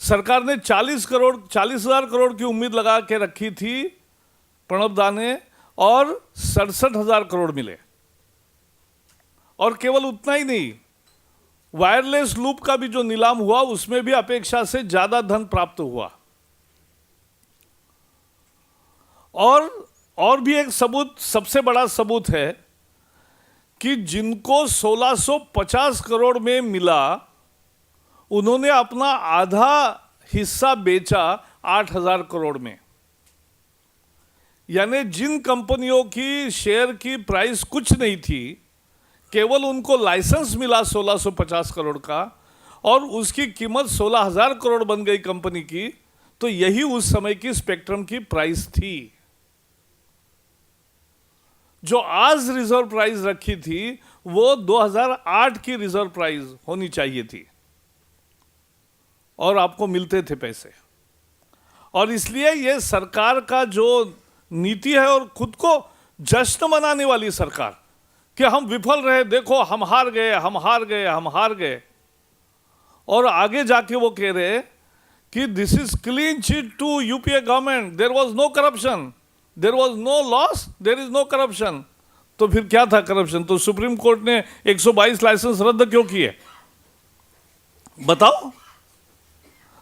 सरकार ने 40,000 करोड़ की उम्मीद लगा के रखी थी प्रणब दा ने, और 67,000 करोड़ मिले। और केवल उतना ही नहीं, वायरलेस लूप का भी जो नीलाम हुआ उसमें भी अपेक्षा से ज्यादा धन प्राप्त हुआ। और भी एक सबूत, सबसे बड़ा सबूत है कि जिनको 1650 करोड़ में मिला, उन्होंने अपना आधा हिस्सा बेचा 8,000 करोड़ में। यानी जिन कंपनियों की शेयर की प्राइस कुछ नहीं थी, केवल उनको लाइसेंस मिला 1650 करोड़ का, और उसकी कीमत 16,000 करोड़ बन गई कंपनी की, तो यही उस समय की स्पेक्ट्रम की प्राइस थी। जो आज रिजर्व प्राइस रखी थी वो 2008 की रिजर्व प्राइस होनी चाहिए थी, और आपको मिलते थे पैसे। और इसलिए ये सरकार का जो नीति है, और खुद को जश्न मनाने वाली सरकार कि हम विफल रहे, देखो हम हार गए, हम हार गए, हम हार गए। और आगे जाके वो कह रहे कि this is clean chit to UPA government, there was no corruption, there was no loss, there is no corruption. तो फिर क्या था करप्शन? तो सुप्रीम कोर्ट ने 122 लाइसेंस रद्द क्यों किए, बताओ?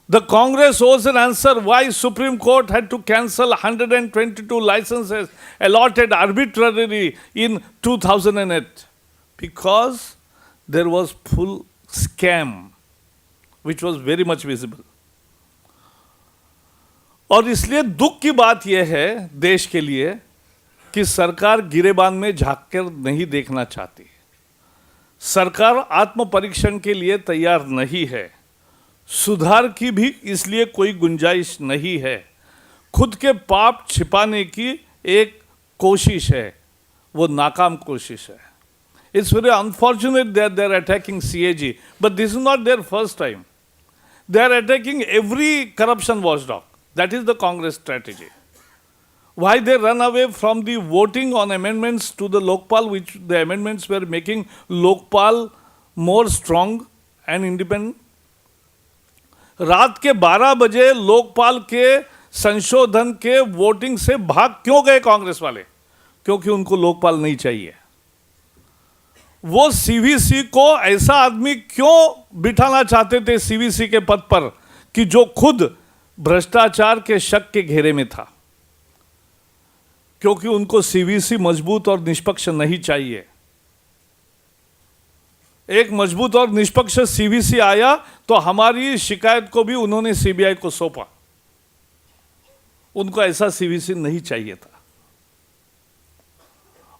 The Congress owes an answer why Supreme Court had to cancel 122 licenses allotted arbitrarily in 2008, because there was full scam which was very much visible. और इसलिए दुख की बात यह है देश के लिए कि सरकार गिरेबान में झांक कर नहीं देखना चाहती। सरकार आत्म परीक्षण के लिए तैयार नहीं है, सुधार की भी इसलिए कोई गुंजाइश नहीं है। खुद के पाप छिपाने की एक कोशिश है, वो नाकाम कोशिश है। It's very unfortunate that they are attacking CAG, but this is not their first time. They are attacking every corruption watchdog. That is the Congress strategy. Why they run away from the voting on amendments to the Lokpal, which the amendments were making Lokpal more strong and independent? रात के 12 बजे लोकपाल के संशोधन के voting से भाग क्यों गए कांग्रेस वाले? क्योंकि उनको लोकपाल नहीं चाहिए। वो CVC को ऐसा आदमी क्यों बिठाना चाहते थे CVC के पद पर कि जो खुद भ्रष्टाचार के शक के घेरे में था? क्योंकि उनको CVC मजबूत और निष्पक्ष नहीं चाहिए। एक मजबूत और निष्पक्ष CVC आया तो हमारी शिकायत को भी उन्होंने CBI को सौंपा। उनको ऐसा CVC नहीं चाहिए था।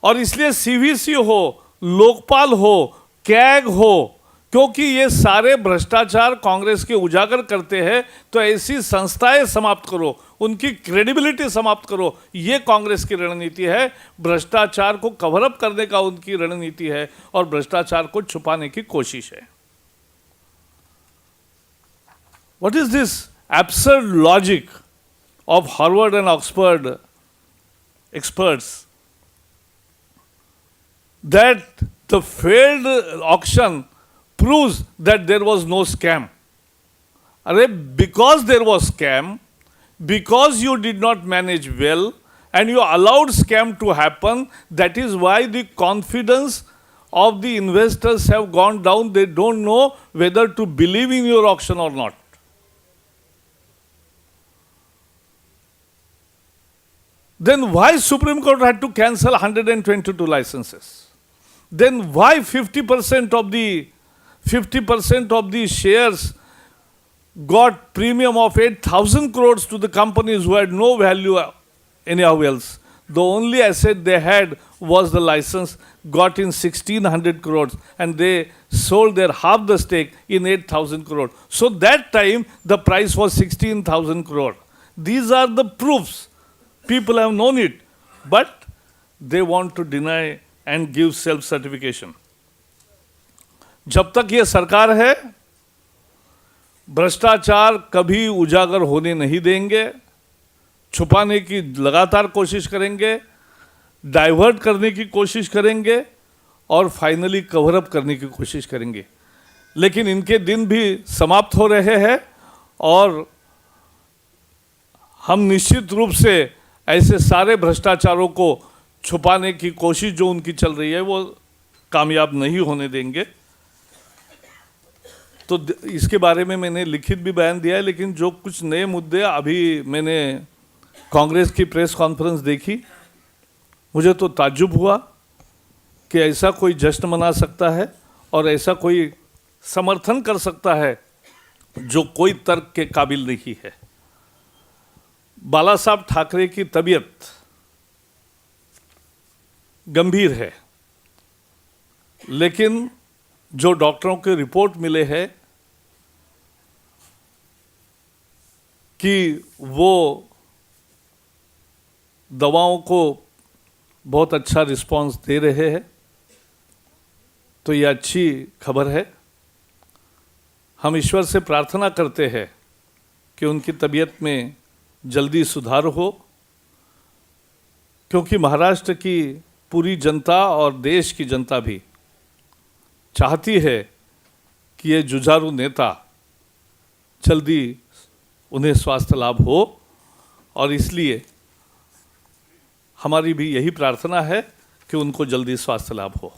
और इसलिए CVC हो, लोकपाल हो, कैग हो, क्योंकि ये सारे भ्रष्टाचार कांग्रेस के उजागर करते हैं, तो ऐसी संस्थाएं समाप्त करो, उनकी क्रेडिबिलिटी समाप्त करो। ये कांग्रेस की रणनीति है। भ्रष्टाचार को कवर अप करने का उनकी रणनीति है, और भ्रष्टाचार को छुपाने की कोशिश है। What is this absurd logic of Harvard and Oxford experts that the failed auction proves that there was no scam? Because there was scam, because you did not manage well and you allowed scam to happen, that is why the confidence of the investors have gone down. They don't know whether to believe in your auction or not. Then why Supreme Court had to cancel 122 licenses? Then why 50% of the shares got premium of 8,000 crores to the companies who had no value anyhow else? The only asset they had was the license, got in 1,600 crores, and they sold their half the stake in 8,000 crores. So that time the price was 16,000 crore. These are the proofs. People have known it, but they want to deny and give self-certification. जब तक ये सरकार है, भ्रष्टाचार कभी उजागर होने नहीं देंगे, छुपाने की लगातार कोशिश करेंगे, डाइवर्ट करने की कोशिश करेंगे, और फाइनली कवर अप करने की कोशिश करेंगे। लेकिन इनके दिन भी समाप्त हो रहे हैं, और हम निश्चित रूप से ऐसे सारे भ्रष्टाचारों को छुपाने की कोशिश जो उनकी चल रही है वो कामयाब नहीं होने देंगे। तो इसके बारे में मैंने लिखित भी बयान दिया है, लेकिन जो कुछ नए मुद्दे अभी मैंने कांग्रेस की प्रेस कॉन्फ्रेंस देखी, मुझे तो ताज्जुब हुआ कि ऐसा कोई जश्न मना सकता है और ऐसा कोई समर्थन कर सकता है जो कोई तर्क के काबिल नहीं है। बाला साहब ठाकरे की तबीयत गंभीर है, लेकिन जो डॉक्टरों के रिपोर्ट मिले हैं कि वो दवाओं को बहुत अच्छा रिस्पांस दे रहे हैं, तो ये अच्छी खबर है। हम ईश्वर से प्रार्थना करते हैं कि उनकी तबीयत में जल्दी सुधार हो, क्योंकि महाराष्ट्र की पूरी जनता और देश की जनता भी चाहती है कि ये जुझारू नेता जल्दी उन्हें स्वास्थ्य लाभ हो, और इसलिए हमारी भी यही प्रार्थना है कि उनको जल्दी स्वास्थ्य लाभ हो।